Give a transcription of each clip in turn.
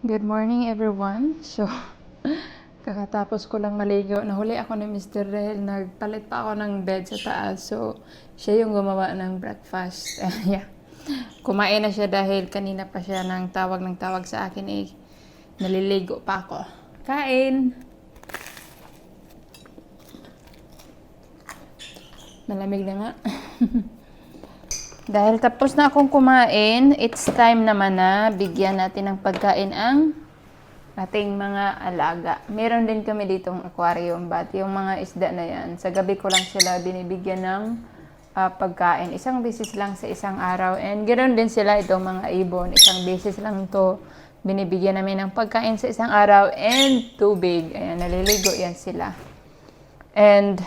Good morning everyone. So, kakatapos ko lang maligo. Nahuli ako ni Mr. Rel. Nagpalit pa ako ng bed sa taas. So, siya yung gumawa ng breakfast. Yeah. Kumain na siya dahil kanina pa siya ng tawag sa akin eh. Naliligo pa ako. Kain! Malamig na nga. Dahil tapos na akong kumain, it's time naman na bigyan natin ng pagkain ang ating mga alaga. Meron din kami ditong aquarium, but yung mga isda na yan, sa gabi ko lang sila binibigyan ng pagkain. Isang beses lang sa isang araw. And ganoon din sila itong mga ibon. Isang beses lang to binibigyan namin ng pagkain sa isang araw and tubig. Ayan, naliligo yan sila. And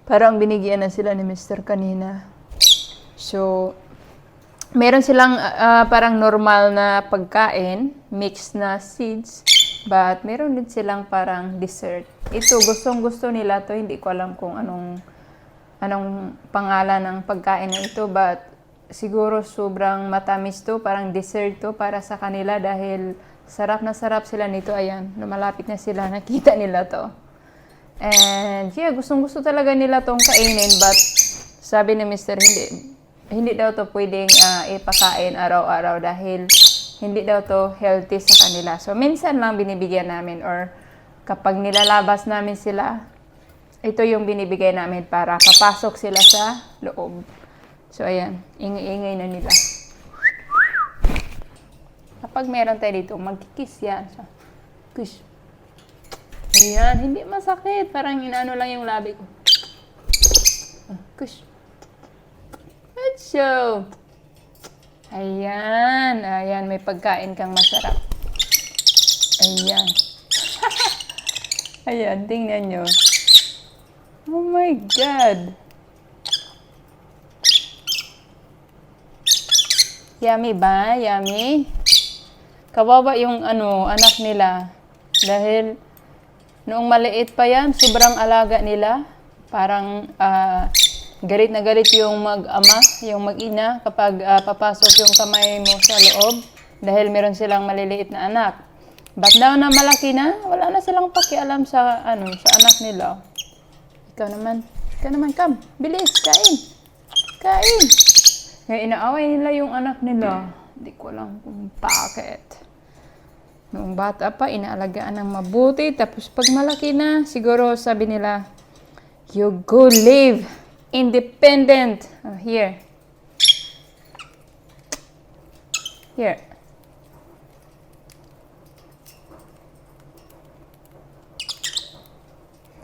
parang binigyan na sila ni Mr. kanina. So, meron silang parang normal na pagkain, mixed na seeds, but meron din silang parang dessert. Ito, gustong-gusto nila to. Hindi ko alam kung anong pangalan ng pagkain na ito, but siguro sobrang matamis to, parang dessert to para sa kanila dahil sarap na sarap sila nito. Ayan, lumalapit na sila, nakita nila to. And yeah, gustong-gusto talaga nila tong kainin, but sabi ni Mr. Hindi daw to pwedeng ipakain araw-araw dahil hindi daw to healthy sa kanila. So, minsan lang binibigyan namin or kapag nilalabas namin sila, ito yung binibigay namin para papasok sila sa loob. So, ayan. Ingay-ingay na nila. Kapag meron tayo dito, magkikiss yan. So, kiss. Ayan. Hindi masakit. Parang inaano lang yung labi ko. Kiss. So, ayan, ayan, may pagkain kang masarap. Ayan. Ayan, tingnan nyo. Oh my God. Yummy ba? Yummy? Kawawa yung anak nila. Dahil, noong maliit pa yan, sobrang alaga nila. Parang, galit na galit yung mag-ama, yung mag-ina kapag papasok yung kamay mo sa loob dahil meron silang maliliit na anak. But now na malaki na, wala na silang pakialam sa sa anak nila. Ikaw naman, come, bilis, kain. Kain. Kaya inaaway nila yung anak nila. Hindi ko alam kung bakit. Noong bata pa, inaalagaan ng mabuti. Tapos pag malaki na, siguro sabi nila, you go live. Independent. Oh, here. Here.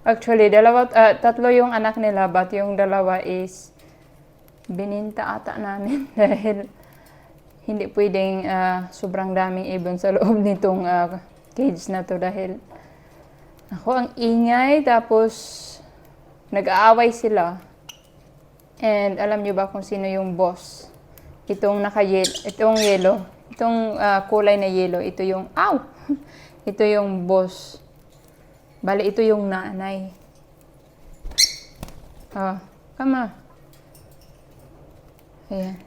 Actually, tatlo yung anak nila, but yung dalawa is bininta ata namin dahil hindi pwedeng sobrang daming ibon sa loob nitong cage na to dahil ako ang ingay tapos nag-aaway sila. And alam niyo ba kung sino yung boss? Itong yellow. Itong kulay na yellow. Ito yung, ito yung boss. Bale, ito yung nanay. Come on. Ayan.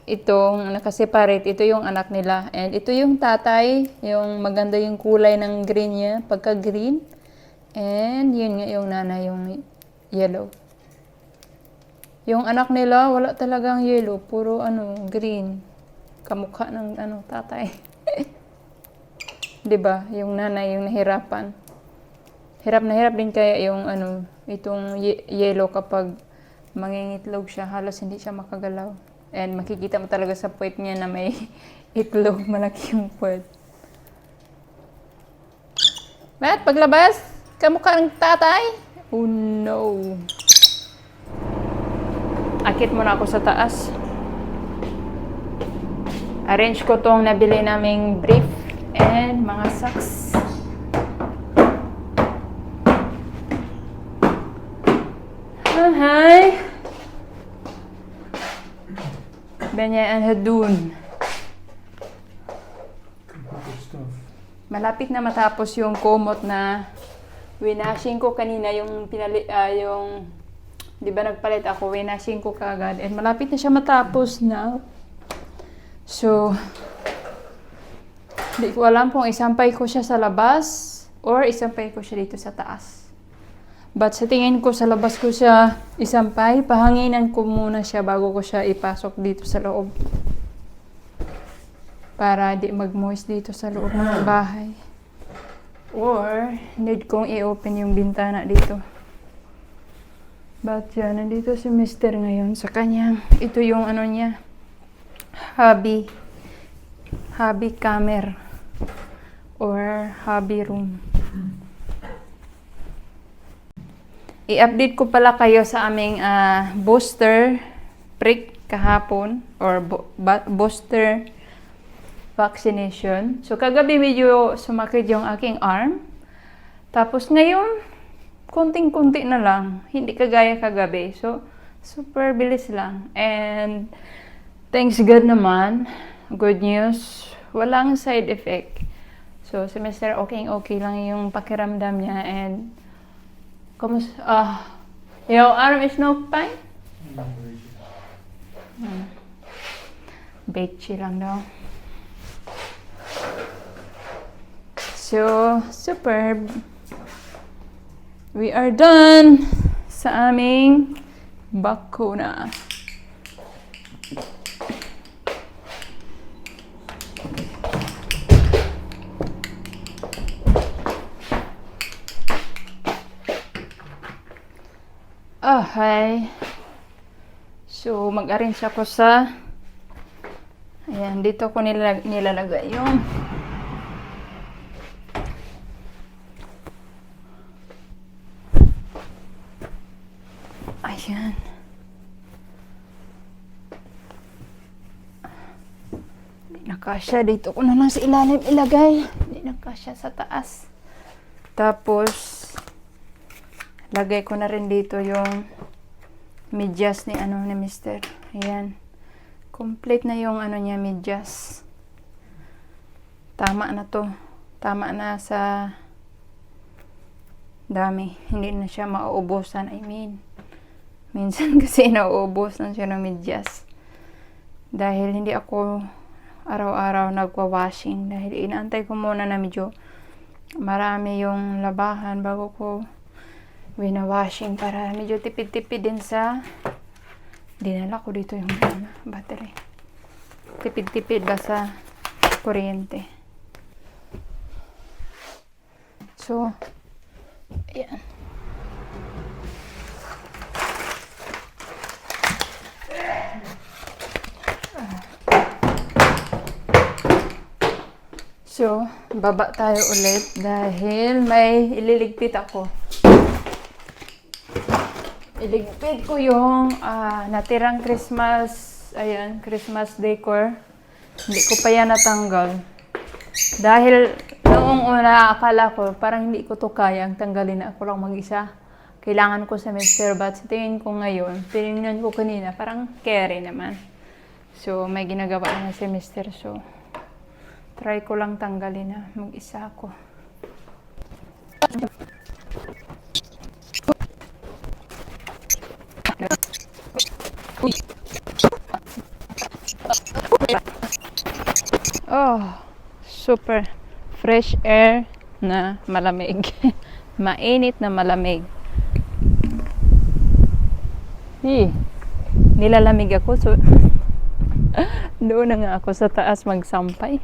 Itong nakaseparate, ito yung anak nila. And ito yung tatay. Yung maganda yung kulay ng green niya. Pagka-green. And yun nga yung nanay, yung yellow. Yung anak nila, wala talagang yellow. Puro green. Kamukha ng tatay. Diba? Yung nanay, yung nahirapan. Hirap na hirap din kaya yung itong yellow kapag mangingitlog siya. Halos hindi siya makagalaw. And makikita mo talaga sa puwet niya na may itlog. Malaki yung puwet. Ba't paglabas? Kamukha ng tatay? Oh no. Akit muna ako sa taas. Arrange ko tong nabili naming brief and mga socks. Hi! Banyan hadun. Malapit na matapos yung kumot na winashing ko kanina yung di ba nagpalit ako, winashing ko kagad. And malapit na siya matapos na. So, Hindi ko alam kung isampay ko siya sa labas or isampay ko siya dito sa taas. But sa tingin ko sa labas ko siya isampay, pahanginan ko muna siya bago ko siya ipasok dito sa loob. Para di mag-moist dito sa loob ng bahay. Or, need kong i-open yung bintana dito. But yan, nandito si Mr. ngayon sa kanyang, ito yung ano niya, hobby camera or hobby room. I-update ko pala kayo sa aming booster prick kahapon or booster vaccination. So kagabi medyo sumakit yung aking arm. Tapos ngayon, konting-kunti na lang. Hindi kagaya kagabi. So super bilis lang. And thanks God naman. Good news. Walang side effect. So si Mr. okay lang yung pakiramdam niya. And your arm is no pain? Betchy lang daw. So, superb. We are done sa aming bakuna. Okay. So, mag-arrange ako sa ayan, dito ko nilalagay yung ayan. Hindi nakasya. Dito ko na lang sa ilalim ilagay. Hindi nakasya sa taas. Tapos, lagay ko na rin dito yung medyas ni ni Mr. Ayan. Complete na yung niya, medyas. Tama na to. Tama na sa dami. Hindi na siya mauubusan. I mean, minsan kasi nauubusan siya ng medyas. Dahil hindi ako araw-araw nagwa-washing. Dahil inaantay ko muna na medyo marami yung labahan bago ko wina-washing para medyo tipid-tipid din sa dinala ko dito yung battery. Tipid-tipid ba sa kuryente. So, ayan. So, baba tayo ulit dahil may ililigpit ako. Iligpit ko yung natirang Christmas, ayan, Christmas decor. Hindi ko pa yan natanggal. Dahil noong una, akala ko, parang hindi ko to kayang tanggalin na ako lang mag-isa. Kailangan ko sa Mr. But sa tingin ko ngayon, tinignan ko kanina, parang carry naman. So, may ginagawa na si Mr. So, try ko lang tanggalin na mag-isa ako. Oh, super fresh air na malamig. Mainit na malamig. Nilalamig ako, so doon na nga ako sa taas magsampay.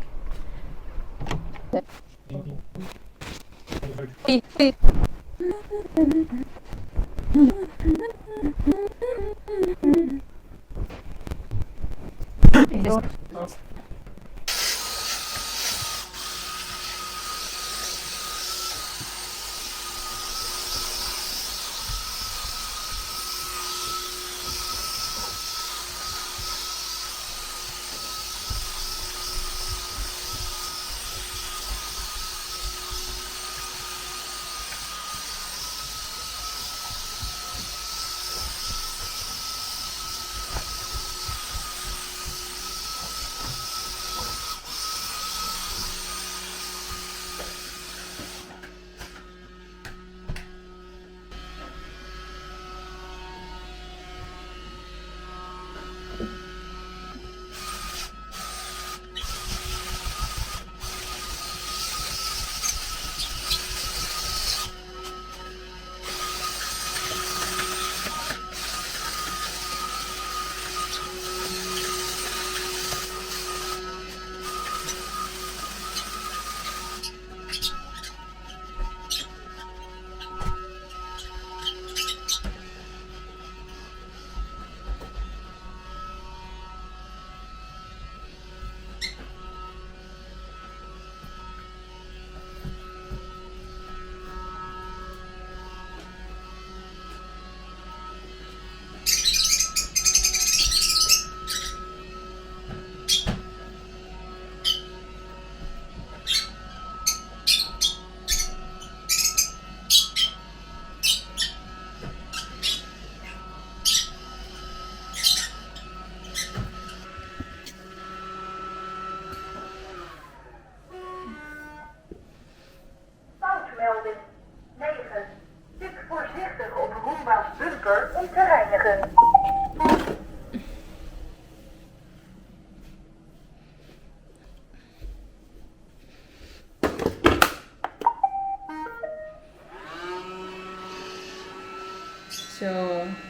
So,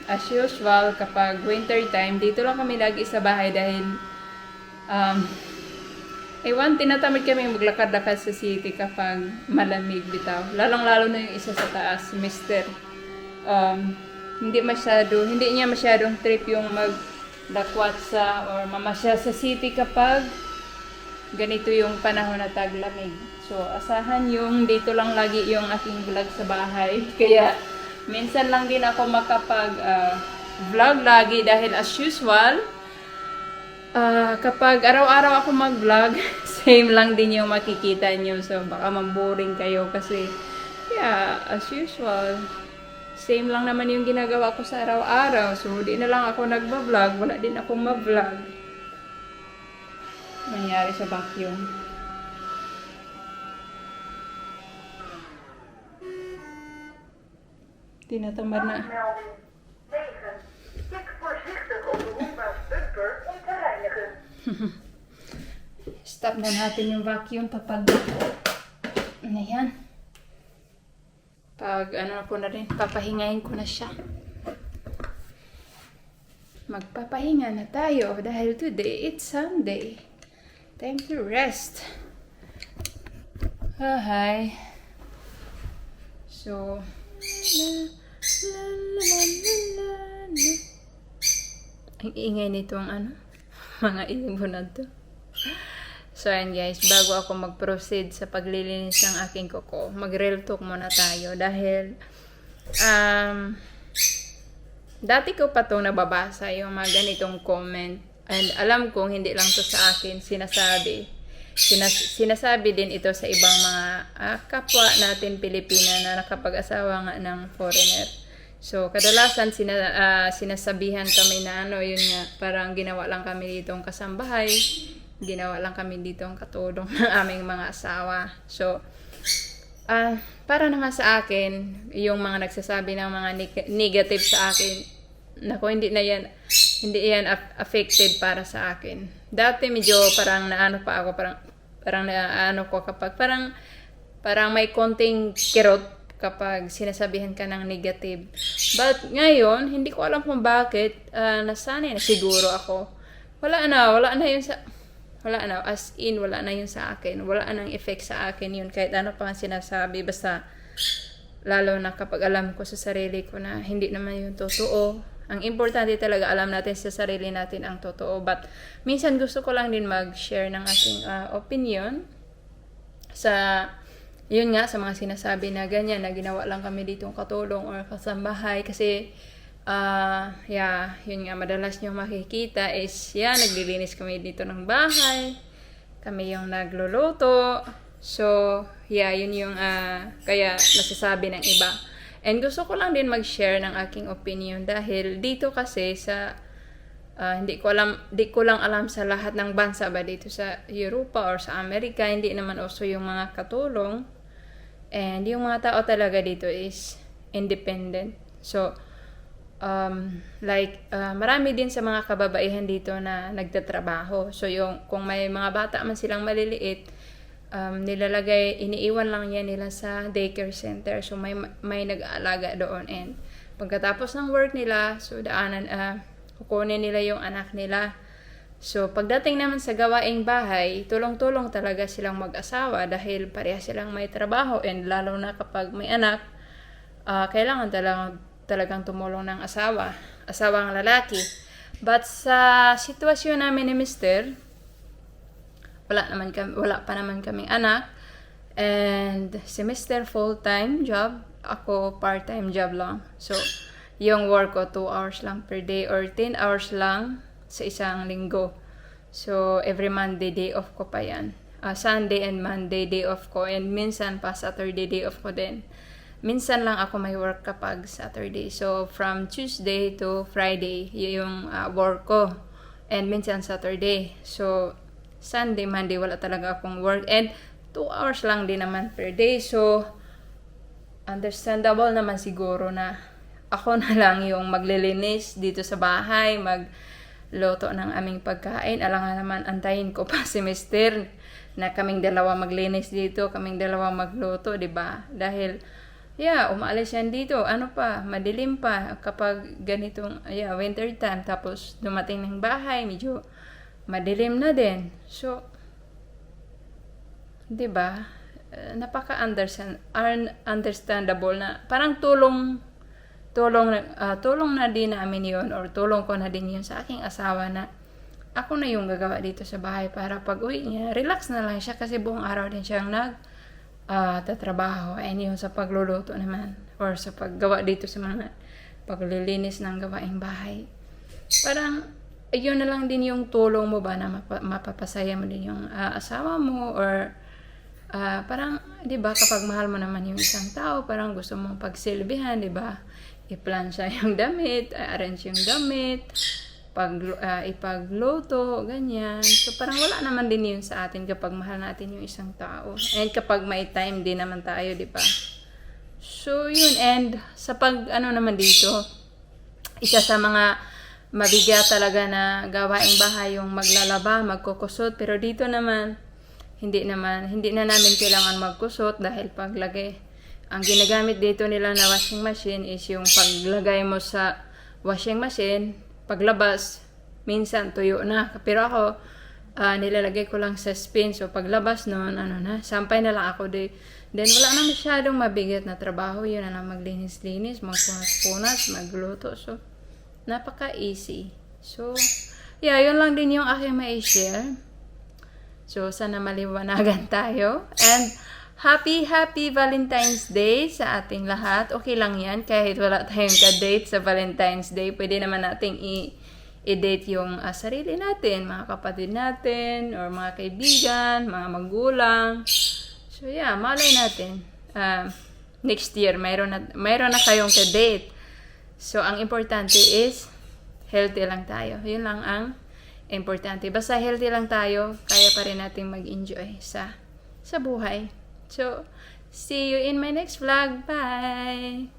as usual, kapag winter time, dito lang kami lagi sa bahay dahil ewan, tinatamad kami maglakad-lakad sa city kapag malamig bitaw. Lalong-lalo na yung isa sa taas, Mr. Hindi niya masyadong trip yung magdakwat sa or mamasyal sa city kapag ganito yung panahon na taglamig. So, asahan yung dito lang lagi yung aking vlog sa bahay. Kaya, minsan lang din ako makapag vlog lagi dahil as usual, kapag araw-araw ako mag-vlog, same lang din yung makikita nyo. So, baka maboring kayo kasi, yeah, as usual, same lang naman yung ginagawa ko sa araw-araw. So, di na lang ako nagba-vlog. Wala din akong ma-vlog. Nangyari sa vacuum. Tinatamad na. Melding 9. Kijk voorzichtig op de hoekbaars bumper om te reinigen. Stop na natin yung vacuum kapag ano yan. Pag ano ko na rin, papahingahin ko na siya. Magpapahinga na tayo dahil today it's Sunday. Time to rest. Hi. So, ang ingay nito ang mga ibon na to. So, ayan guys, bago ako mag-proceed sa paglilinis ng aking kuko, mag-real talk muna tayo dahil dati ko pa itong nababasa yung mga ganitong comment and alam kong hindi lang to sa akin sinasabi. Sinasabi din ito sa ibang mga kapwa natin Pilipina na nakapag-asawa nga ng foreigner. So, kadalasan sinasabihan kami na yun nga, parang ginawa lang kami ditong kasambahay, ginawa lang kami ditong katulong ng aming mga asawa. So, para naman sa akin, yung mga nagsasabi ng mga negative sa akin, naku, hindi yan affected para sa akin. Dati medyo parang naano pa ako, parang naano ko kapag parang may konting kirot kapag sinasabihan ka ng negative. But ngayon, hindi ko alam kung bakit, nasanay na siguro ako. Wala na yun wala na yun sa akin. Wala nang effect sa akin yun kahit ano pa ang sinasabi. Basta, lalo na kapag alam ko sa sarili ko na hindi naman yun totoo. Ang importante talaga alam natin sa sarili natin ang totoo. But, minsan gusto ko lang din mag-share ng aking opinion yun nga, sa mga sinasabi na ganyan, na ginawa lang kami ditong katulong or kasambahay. Kasi, yun nga, madalas nyo makikita is, naglilinis kami dito ng bahay. Kami yung nagluluto. So, yun yung, kaya nasasabi ng iba. And gusto ko lang din mag-share ng aking opinion dahil dito kasi sa, di ko lang alam sa lahat ng bansa ba dito sa Europa or sa Amerika, hindi naman uso yung mga katulong. And yung mga tao talaga dito is independent. So, marami din sa mga kababaihan dito na nagtatrabaho. So, kung may mga bata man silang maliliit, iniiwan lang yan nila sa daycare center. So, may nag-aalaga doon. And pagkatapos ng work nila, so kukunin nila yung anak nila. So, pagdating naman sa gawaing bahay, tulong-tulong talaga silang mag-asawa dahil pareha silang may trabaho and lalo na kapag may anak, kailangan talagang tumulong ng asawang lalaki. But sa sitwasyon namin ni Mr., wala pa naman kaming anak, and si Mr. full-time job, ako part-time job lang. So, yung work ko 2 hours lang per day or 10 hours lang sa isang linggo. So, every Monday, day off ko pa yan. Sunday and Monday, day off ko. And minsan pa, Saturday, day off ko din. Minsan lang ako may work kapag Saturday. So, from Tuesday to Friday, yung work ko. And minsan Saturday. So, Sunday, Monday, wala talaga akong work. And 2 hours lang din naman per day. So, understandable naman siguro na ako na lang yung maglilinis dito sa bahay, magluto ng aming pagkain. Alangan naman, antayin ko pa si Mr. na kaming dalawa maglinis dito, kaming dalawa magluto, 'di ba? Dahil Yeah, umaalis yan dito. Ano pa, madilim pa kapag ganitong winter time. Tapos dumating ng bahay, medyo madilim na din. So, 'di ba? Understandable na parang tulong na din namin 'yon, or tulong ko na din 'yon sa aking asawa na ako na yung gagawa dito sa bahay para pag uwi niya, relax na lang siya kasi buong araw din siyang tatrabaho. And yun sa pagluluto naman or sa paggawa dito sa mga paglilinis ng gawaing bahay. Parang yun na lang din yung tulong mo ba na mapapasaya mo din yung asawa mo, or parang 'di ba kapag mahal mo naman yung isang tao, parang gusto mong pagsilbihan, 'di ba? I-plan siya yung damit, arrange yung damit, ipagluto, ganyan. So, parang wala naman din yun sa atin kapag mahal natin yung isang tao. And kapag may time din naman tayo, di ba? So, yun. And sa naman dito, isa sa mga mabigat talaga na gawaing bahay yung maglalaba, magkukusot. Pero dito naman, hindi na namin kailangan magkusot dahil paglagay. Ang ginagamit dito nila na washing machine is yung paglagay mo sa washing machine, paglabas, minsan tuyo na. Pero ako, nilalagay ko lang sa spin. So, paglabas nun, sampay na lang ako. Then, wala na masyadong mabigat na trabaho. Yun na lang maglinis-linis, magpunas-punas, magluto. So, napaka-easy. So, yeah, yun lang din yung aking ma-share. So, sana maliwanagan tayo. And, happy Valentine's Day sa ating lahat. Okay lang yan kahit wala tayong ka-date sa Valentine's Day. Pwede naman nating i-date yung sarili natin, mga kapatid natin, or mga kaibigan, mga magulang. So yeah, malay natin. Next year, mayroon na kayong ka-date. So ang importante is healthy lang tayo. Yun lang ang importante. Basta healthy lang tayo, kaya pa rin natin mag-enjoy sa buhay. So, see you in my next vlog. Bye!